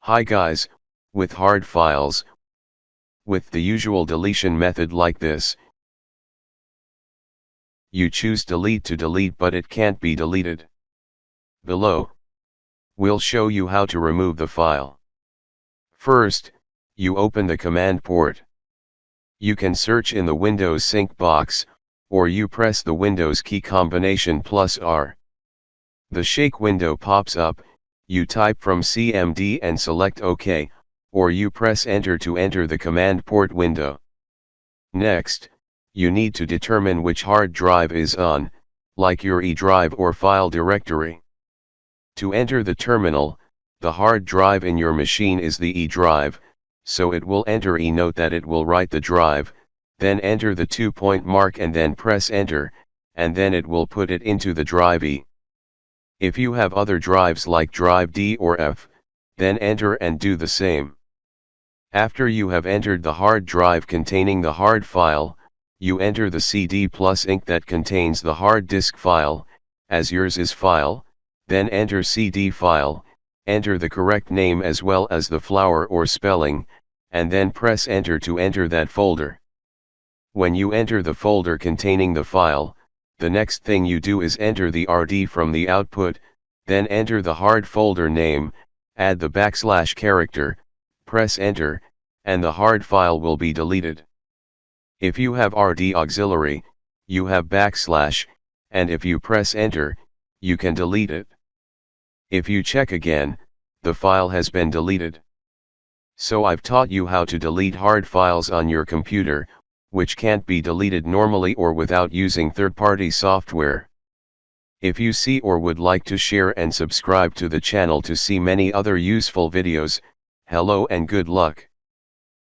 Hi guys, with hard files, with the usual deletion method like this, you choose delete to delete but it can't be deleted. Below, we'll show you how to remove the file. First, you open the command port. You can search in the Windows sync box, or you press the Windows key combination +R. The shake window pops up, you type from CMD and select OK, or you press enter to enter the command port window. Next, you need to determine which hard drive is on, like your E drive or file directory. To enter the terminal, the hard drive in your machine is the E drive, so it will enter E. Note that it will write the drive, then enter the 2-point mark and then press enter, and then it will put it into the drive E. If you have other drives like drive D or F, then enter and do the same. After you have entered the hard drive containing the hard file, you enter the CD plus ink that contains the hard disk file, as yours is file, then enter CD file, enter the correct name as well as the flower or spelling, and then press enter to enter that folder. When you enter the folder containing the file, the next thing you do is enter the RD from the output, then enter the hard folder name, add the / character, press enter, and the hard file will be deleted. If you have RD auxiliary, you have /, and if you press enter, you can delete it. If you check again, the file has been deleted. So I've taught you how to delete hard files on your computer, which can't be deleted normally or without using third-party software. If you see or would like to share and subscribe to the channel to see many other useful videos, hello and good luck.